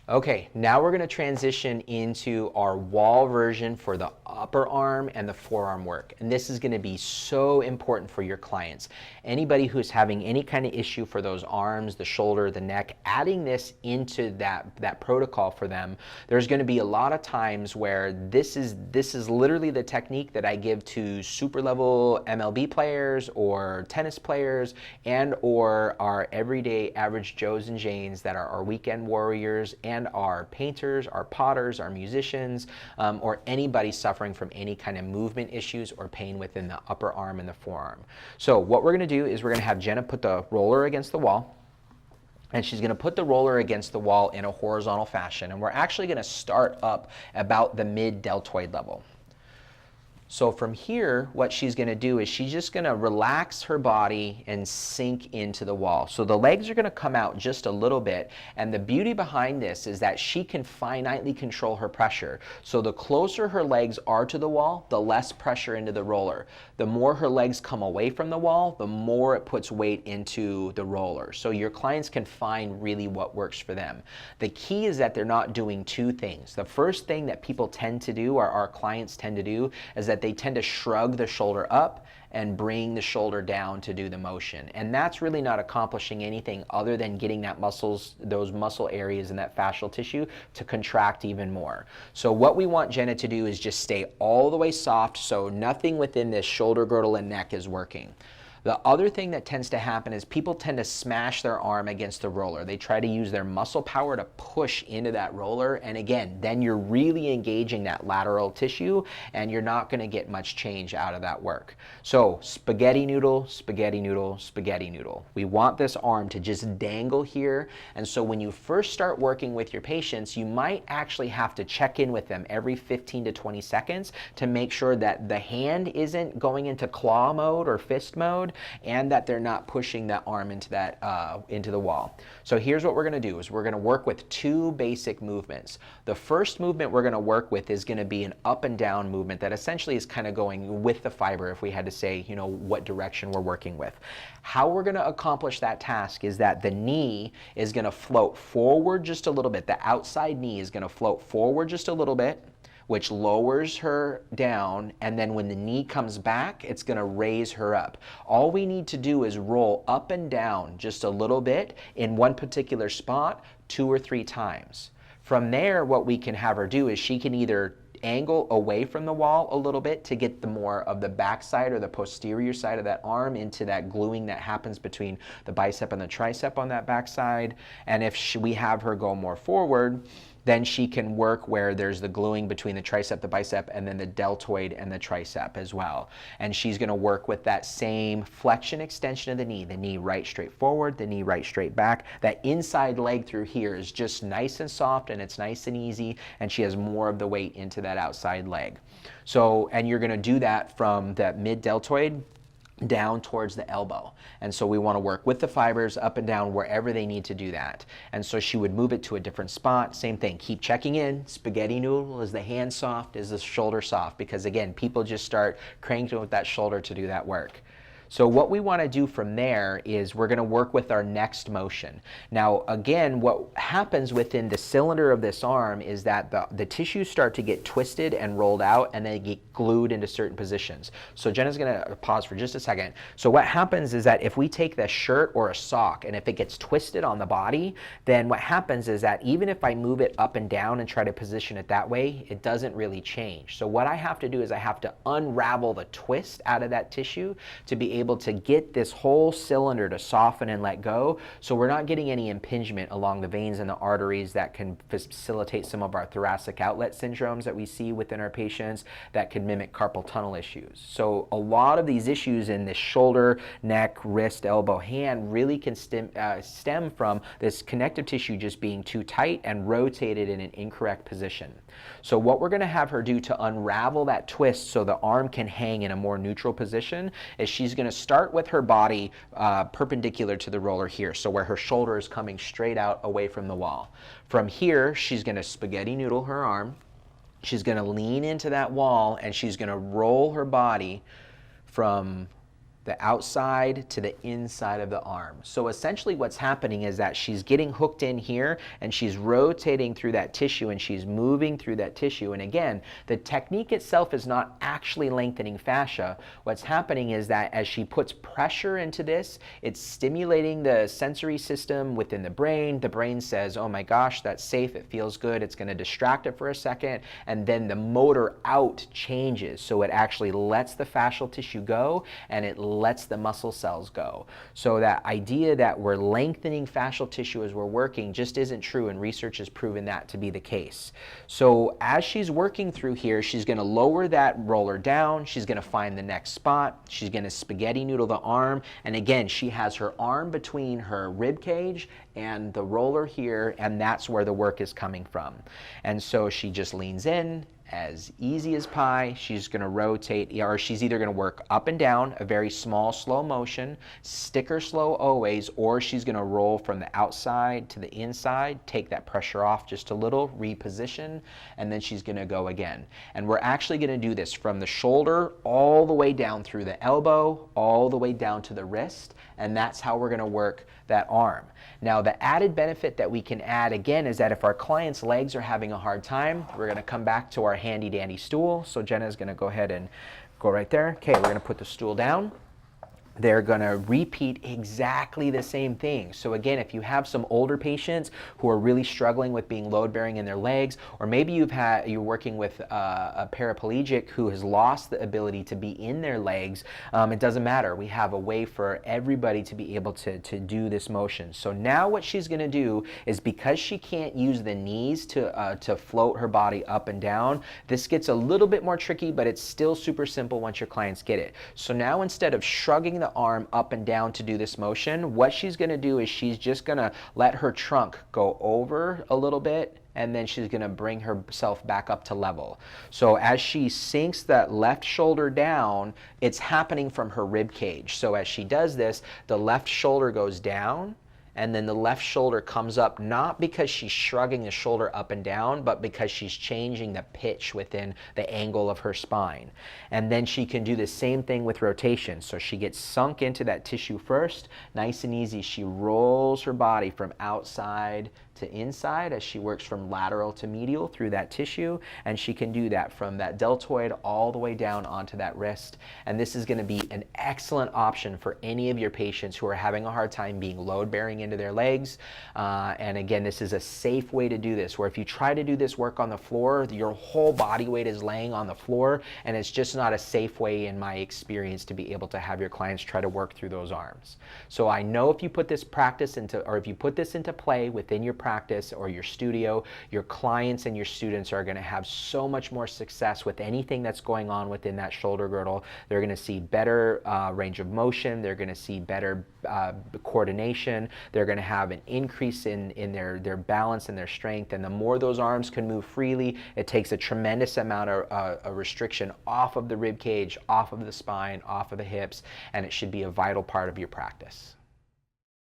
Okay, now we're going to transition into our wall version for the upper arm and the forearm work. And this is going to be so important for your clients. Anybody who's having any kind of issue for those arms, the shoulder, the neck, adding this into that protocol for them, there's going to be a lot of times where this is literally the technique that I give to super level MLB players or tennis players and or our everyday average Joes and Janes that are our weekend warriors and our painters, our potters, our musicians, or anybody suffering from any kind of movement issues or pain within the upper arm and the forearm. So what we're going to do is we're going to have Jenna put the roller against the wall, and she's going to put the roller against the wall in a horizontal fashion, and we're actually going to start up about the mid-deltoid level. So from here, what she's going to do is she's just going to relax her body and sink into the wall. So the legs are going to come out just a little bit, and the beauty behind this is that she can finitely control her pressure. So the closer her legs are to the wall, the less pressure into the roller. The more her legs come away from the wall, the more it puts weight into the roller. So your clients can find really what works for them. The key is that they're not doing two things. The first thing that people tend to do, or our clients tend to do, is that they tend to shrug the shoulder up and bring the shoulder down to do the motion. And that's really not accomplishing anything other than getting those muscle areas in that fascial tissue to contract even more. So what we want Jenna to do is just stay all the way soft, so nothing within this shoulder girdle and neck is working. The other thing that tends to happen is people tend to smash their arm against the roller. They try to use their muscle power to push into that roller, and again, then you're really engaging that lateral tissue and you're not going to get much change out of that work. So spaghetti noodle, spaghetti noodle, spaghetti noodle. We want this arm to just dangle here, and so when you first start working with your patients, you might actually have to check in with them every 15 to 20 seconds to make sure that the hand isn't going into claw mode or fist mode, and that they're not pushing that arm into the wall. So here's what we're going to do is we're going to work with two basic movements. The first movement we're going to work with is going to be an up and down movement that essentially is kind of going with the fiber, if we had to say, you know, what direction we're working with. How we're going to accomplish that task is that the knee is going to float forward just a little bit. The outside knee is going to float forward just a little bit, which lowers her down, and then when the knee comes back, it's going to raise her up. All we need to do is roll up and down just a little bit in one particular spot 2 or 3 times. From there, what we can have her do is she can either angle away from the wall a little bit to get the more of the backside or the posterior side of that arm into that gluing that happens between the bicep and the tricep on that backside. And if we have her go more forward, then she can work where there's the gluing between the tricep, the bicep, and then the deltoid and the tricep as well. And she's going to work with that same flexion extension of the knee right straight forward, the knee right straight back. That inside leg through here is just nice and soft, and it's nice and easy, and she has more of the weight into that outside leg. So, and you're going to do that from that mid-deltoid down towards the elbow. And so we want to work with the fibers up and down wherever they need to do that. And so she would move it to a different spot. Same thing, keep checking in. Spaghetti noodle, is the hand soft? Is the shoulder soft? Because again, people just start cranking with that shoulder to do that work. So what we want to do from there is we're going to work with our next motion. Now again, what happens within the cylinder of this arm is that the tissues start to get twisted and rolled out, and they get glued into certain positions. So Jenna's going to pause for just a second. So what happens is that if we take the shirt or a sock and if it gets twisted on the body, then what happens is that even if I move it up and down and try to position it that way, it doesn't really change. So what I have to do is I have to unravel the twist out of that tissue to be able to get this whole cylinder to soften and let go, so we're not getting any impingement along the veins and the arteries that can facilitate some of our thoracic outlet syndromes that we see within our patients that can mimic carpal tunnel issues. So a lot of these issues in the shoulder, neck, wrist, elbow, hand really can stem from this connective tissue just being too tight and rotated in an incorrect position. So what we're going to have her do to unravel that twist so the arm can hang in a more neutral position is she's going to start with her body perpendicular to the roller here, so where her shoulder is coming straight out away from the wall. From here, she's going to spaghetti noodle her arm. She's going to lean into that wall, and she's going to roll her body from the outside to the inside of the arm. So essentially what's happening is that she's getting hooked in here and she's rotating through that tissue and she's moving through that tissue. And again, the technique itself is not actually lengthening fascia. What's happening is that as she puts pressure into this, it's stimulating the sensory system within the brain. The brain says, oh my gosh, that's safe, it feels good, it's going to distract it for a second, and then the motor out changes. So it actually lets the fascial tissue go and it lets the muscle cells go. So that idea that we're lengthening fascial tissue as we're working just isn't true, and research has proven that to be the case. So as she's working through here, she's going to lower that roller down, she's going to find the next spot, she's going to spaghetti noodle the arm, and again, she has her arm between her rib cage and the roller here, and that's where the work is coming from. And so she just leans in, as easy as pie. She's going to rotate, or she's either going to work up and down, a very small, slow motion, sticker slow always, or she's going to roll from the outside to the inside, take that pressure off just a little, reposition, and then she's going to go again. And we're actually going to do this from the shoulder all the way down through the elbow, all the way down to the wrist, and that's how we're going to work that arm. Now, the added benefit that we can add again is that if our client's legs are having a hard time, we're going to come back to our handy dandy stool. So Jenna's going to go ahead and go right there. Okay, we're going to put the stool down. They're going to repeat exactly the same thing. So again, if you have some older patients who are really struggling with being load bearing in their legs, or maybe you're working with a paraplegic who has lost the ability to be in their legs, it doesn't matter. We have a way for everybody to be able to do this motion. So now what she's going to do is, because she can't use the knees to float her body up and down, this gets a little bit more tricky, but it's still super simple once your clients get it. So now, instead of shrugging the arm up and down to do this motion, what she's going to do is she's just going to let her trunk go over a little bit, and then she's going to bring herself back up to level. So as she sinks that left shoulder down, it's happening from her rib cage. So as she does this, the left shoulder goes down, and then the left shoulder comes up, not because she's shrugging the shoulder up and down, but because she's changing the pitch within the angle of her spine. And then she can do the same thing with rotation. So she gets sunk into that tissue first, nice and easy. She rolls her body from outside to inside as she works from lateral to medial through that tissue, and she can do that from that deltoid all the way down onto that wrist. And this is going to be an excellent option for any of your patients who are having a hard time being load bearing into their legs. And again, this is a safe way to do this, where if you try to do this work on the floor, your whole body weight is laying on the floor, and it's just not a safe way, in my experience, to be able to have your clients try to work through those arms. So I know if you put this practice into, or if you put this into play within your practice or your studio, your clients and your students are going to have so much more success with anything that's going on within that shoulder girdle. They're going to see better range of motion. They're going to see better coordination. They're going to have an increase in their balance and their strength. And the more those arms can move freely, it takes a tremendous amount of a restriction off of the rib cage, off of the spine, off of the hips, and it should be a vital part of your practice.